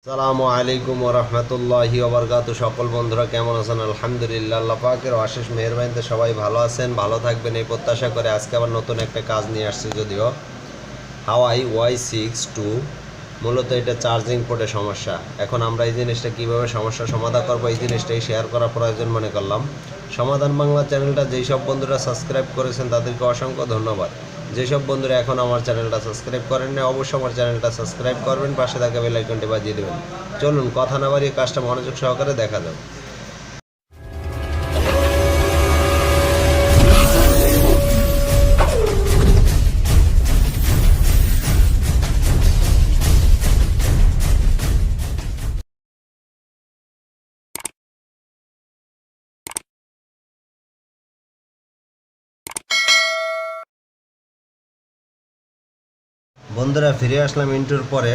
আসসালামু আলাইকুম ওয়া রাহমাতুল্লাহি ওয়া বারাকাতুহু। সকল বন্ধুরা কেমন আছেন? আলহামদুলিল্লাহ, আল্লাহ পাকের অশেষ মেহেরবানিতে সবাই ভালো আছেন, ভালো থাকবেন এই প্রত্যাশা করে আজকে আবার নতুন একটা কাজ নিয়ে আসছি। যদিও হাওয়াই Y62, মূলত এটা চার্জিং পোর্টের সমস্যা। এখন আমরা এই জিনিসটা কীভাবে সমস্যার সমাধান করবো, এই জিনিসটাই শেয়ার করা প্রয়োজন মনে করলাম। সমাধান বাংলা চ্যানেলটা যেই সব বন্ধুরা সাবস্ক্রাইব করেছেন তাদেরকে অসংখ্য ধন্যবাদ। যেসব বন্ধুরা এখন আমার চ্যানেলটা সাবস্ক্রাইব করেন না, অবশ্যই আমার চ্যানেলটা সাবস্ক্রাইব করবেন, পাশে থাকা বেল আইকনটি বাজিয়ে দেবেন। চলুন কথা না বাড়িয়ে কাজটা মনোযোগ সহকারে দেখা যাক। বন্ধুরা ফিরে আসলাম ইন্টুর পরে।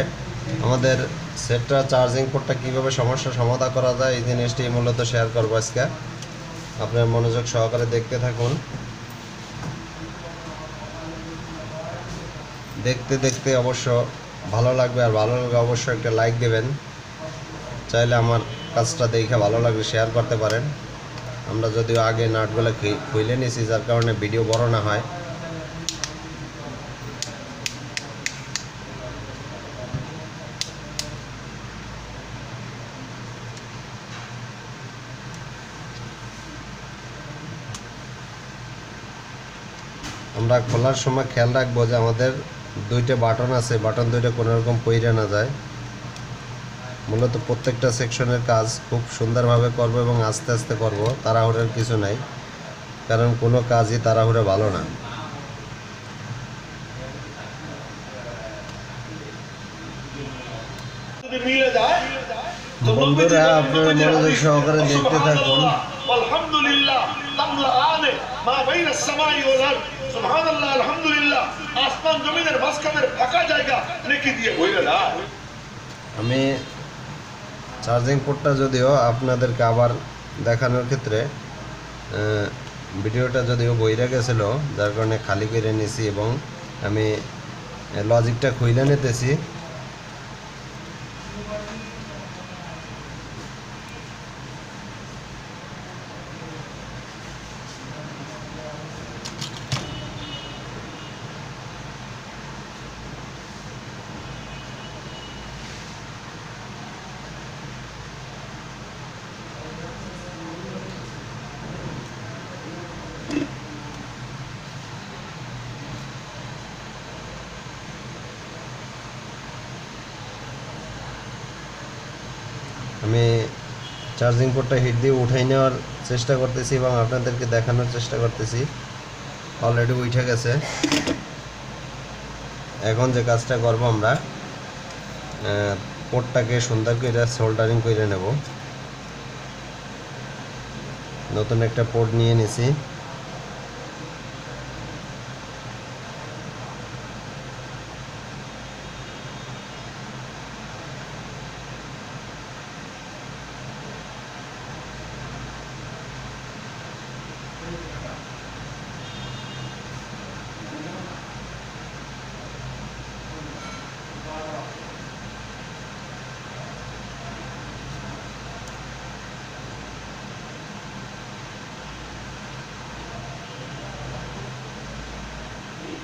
আমাদের সেটটা চার্জিং পোর্টটা কীভাবে সমস্যার সমাধান করা যায় এই জিনিসটি মূলত শেয়ার করবো আজকে। আপনার মনোযোগ সহকারে দেখতে থাকুন। দেখতে দেখতে অবশ্য ভালো লাগবে, আর ভালো লাগলে অবশ্যই একটা লাইক দেবেন। চাইলে আমার কাজটা দেখে ভালো লাগলে শেয়ার করতে পারেন। আমরা যদিও আগে নাটগুলো খুলে নিয়েছি, যার কারণে ভিডিও বড় না হয়। আমরা খোলার সময় খেয়াল রাখবো যে আমাদের দুইটা বাটন আছে, বাটন দুইটা কোনোরকম পইরে না যায়। মূলত প্রত্যেকটা সেকশনের কাজ খুব সুন্দরভাবে করব এবং আস্তে আস্তে করব, তাড়াহুড়োর কিছু নাই, কারণ কোনো কাজই তাড়াহুড়ো ভালো না। বন্ধুরা আপনারা মনোযোগ সহকারে দেখতে থাকুন। আলহামদুলিল্লাহ তামলাআনে মা বাইনা আসসামাই ওয়াল আরদ সুবহানাল্লাহ আলহামদুলিল্লাহ আসমান জমিনের মাঝখানের ফাঁকা জায়গা নেকি দিয়ে ভরে দাও। আমি চার্জিং পোর্টটা যদিও আপনাদেরকে আবার দেখানোর ক্ষেত্রে ভিডিওটা যদিও বইরা গেছিল, যার কারণে খালি করে নিয়েছি এবং আমি লজিকটা খুইলে নিতেছি। আমি চার্জিং পোর্টটা হিট দিয়ে উঠাই নেওয়ার চেষ্টা করতেছি এবং আপনাদেরকে দেখানোর চেষ্টা করতেছি। অলরেডি উঠে গেছে। এখন যে কাজটা করব, আমরা পোর্টটাকে সুন্দর করে সোল্ডারিং করে নেব। নতুন একটা পোর্ট নিয়ে নিছি।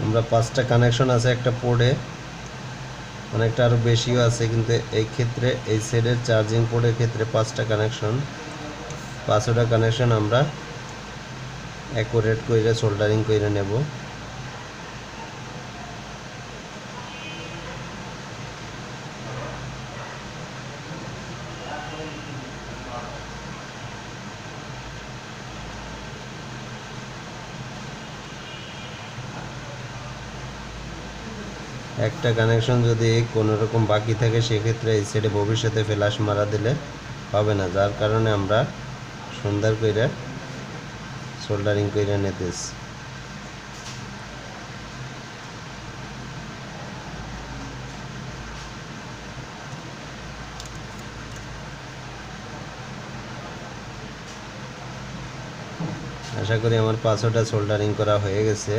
আমরা 5টা কানেকশন আছে একটা পোর্টে, অনেকটা আরও বেশিও আছে, কিন্তু এই ক্ষেত্রে এই সেটের চার্জিং পোর্টের ক্ষেত্রে 5টা কানেকশন, 5টা কানেকশন আমরা অ্যাকুরেট করে সোল্ডারিং করে নেব। একটা কানেকশন যদি কোনো রকম বাকি থাকে, সেক্ষেত্রে এই সাইডে ভবিষ্যতে ফ্ল্যাশ মারা দিলে হবে না, যার কারণে আমরা সুন্দর করে সোল্ডারিং করে নিতেছি। আশা করি আমার 5টা সোল্ডারিং করা হয়ে গেছে।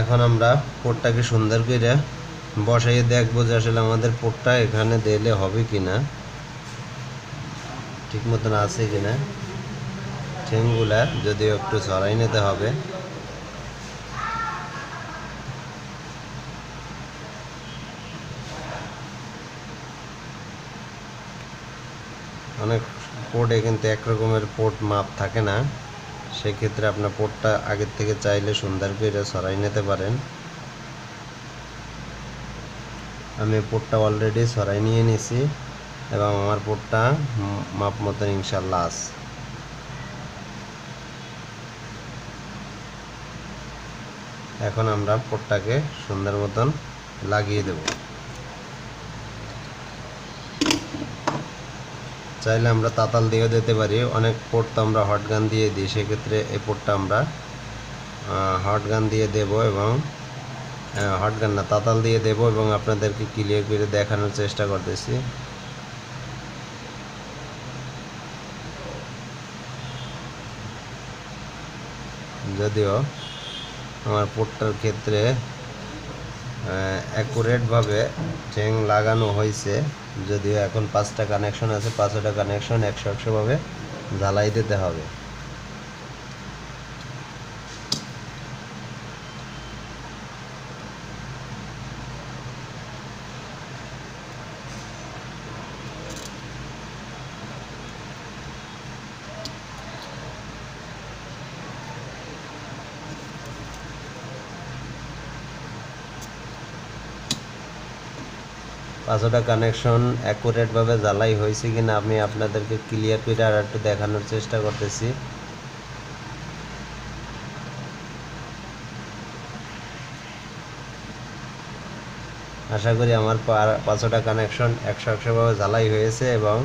এখন আমরা পোটটাকে সুন্দর করে বসাইয়ে দেখবো যে আসলে আমাদের পোটটা এখানে দিলে হবে কিনা, ঠিক মতন আছে কিনা। ঠ্যাংগুলা যদিও একটু ছড়াই নিতে হবে। অনেক পোটে কিন্তু একরকমের পোট মাপ থাকে না, সেক্ষেত্রে আপনার পোটটা আগের থেকে চাইলে সুন্দর করে ছড়াই নিতে পারেন। আমি পোটটা অলরেডি ছড়াই নিয়ে নিছি এবং আমার পোটটা মাপ মতন ইনশাল্লাহ আছে। এখন আমরা পোটটাকে সুন্দর মতন লাগিয়ে দেব। চাইলে আমরা তাতাল দিয়েও দিতে পারি, অনেক পোট তো আমরা হট গান দিয়ে দিই, সেক্ষেত্রে এই পোটটা আমরা হট গান দিয়ে দেব এবং হট গান না তাতাল দিয়ে দেব এবং আপনাদেরকে ক্লিয়ার করে দেখানোর চেষ্টা করতেছি। যদিও আমার পোটটার ক্ষেত্রে অ্যাকুরেটভাবে ঠ্যাং লাগানো হয়েছে, যদিও এখন 5টা কানেকশন আছে, 5টা কানেকশন 100-100ভাবে জ্বালাই দিতে হবে। পাঁচটা কানেকশন অ্যাকুরেটভাবে জ্বালাই হয়েছে কিনা আমি আপনাদেরকে ক্লিয়ার করে আর একটু দেখানোর চেষ্টা করতেছি। আশা করি আমার 5টা কানেকশন 100-100ভাবে জ্বালাই হয়েছে এবং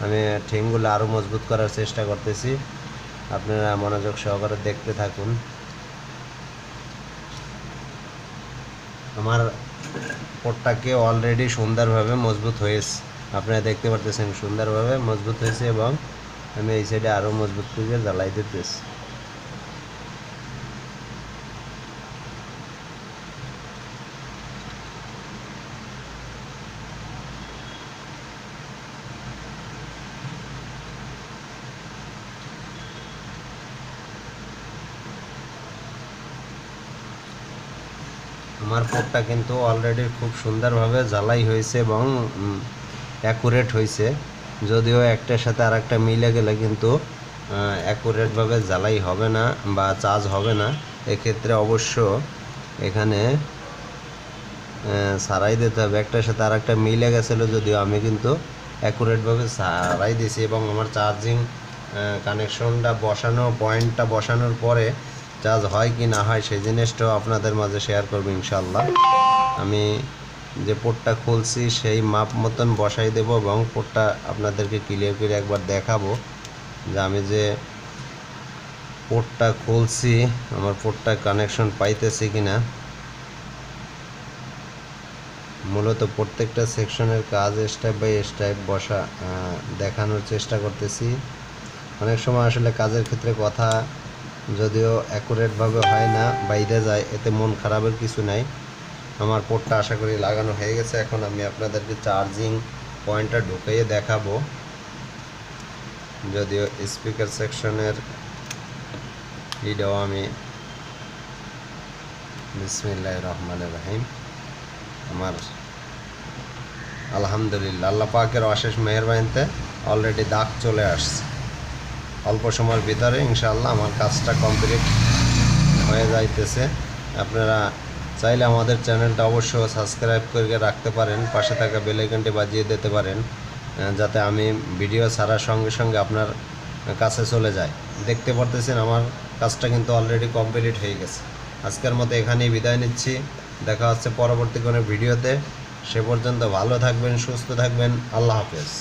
আমি ঠ্যাংগুলো আরও মজবুত করার চেষ্টা করতেছি। আপনারা মনোযোগ সহকারে দেখতে থাকুন। আমার পোটটাকে অলরেডি সুন্দরভাবে মজবুত হয়েছে, আপনারা দেখতে পারতেছেন সুন্দরভাবে মজবুত হয়েছে এবং আমি এই সাইডে আরও মজবুত করে জ্বালাই দিতেছি। আমার পোটটা কিন্তু অলরেডি খুব সুন্দরভাবে জ্বালাই হয়েছে এবং অ্যাকুরেট হয়েছে, যদিও একটার সাথে আর একটা মিলে গেলে কিন্তু অ্যাকুরেটভাবে জ্বালাই হবে না বা চার্জ হবে না। এক্ষেত্রে অবশ্য এখানে সারাই দিতে হবে। একটার সাথে আর একটা মিলে গেছিলো, যদিও আমি কিন্তু অ্যাকুরেটভাবে সারাই দিয়েছি এবং আমার চার্জিং কানেকশনটা বসানো পয়েন্টটা বসানোর পরে চার্জ হয় কি না হয় সেই জিনিসটাও আপনাদের মাঝে শেয়ার করব ইনশাল্লাহ। আমি যে পোটটা খুলছি সেই মাপ মতন বসাই দেব এবং পোটটা আপনাদেরকে ক্লিয়ার করে একবার দেখাবো যে আমি যে পোটটা খুলছি আমার পোটটা কানেকশন পাইতেছি কিনা। মূলত প্রত্যেকটা সেকশনের কাজ স্টেপ বাই স্টেপ বসা দেখানোর চেষ্টা করতেছি। অনেক সময় আসলে কাজের ক্ষেত্রে কথা যদিও অ্যাকুরেটভাবে হয় না, বাইরে যায়, এতে মন খারাপের কিছু নাই। আমার পোটটা আশা করি লাগানো হয়ে গেছে। এখন আমি আপনাদেরকে চার্জিং পয়েন্টটা ঢুকিয়ে দেখাবো, যদিও স্পিকার সেকশনের ভিডিও আমি বিসমিল্লাহির রহমানির রহিম। আমার আলহামদুলিল্লাহ আল্লাহ পাকের অশেষ মেহেরবানিতে অলরেডি দাগ চলে আসছে। অল্প সময়ের ভিতরে ইনশাআল্লাহ আমার কাজটা কমপ্লিট হয়ে যাইতেছে। আপনারা চাইলে আমাদের চ্যানেলটা অবশ্যই সাবস্ক্রাইব করে রাখতে পারেন, পাশে থাকা বেল আইকনটি বাজিয়ে দিতে পারেন, যাতে আমি ভিডিও ছাড়ার সঙ্গে সঙ্গে আপনার কাছে চলে যায়। দেখতে পারতেছেন আমার কাজটা কিন্তু অলরেডি কমপ্লিট হয়ে গেছে। আজকের মতো এখানেই বিদায় নিচ্ছি, দেখা হচ্ছে পরবর্তী কোনো ভিডিওতে। সে পর্যন্ত ভালো থাকবেন, সুস্থ থাকবেন, আল্লাহ হাফেজ।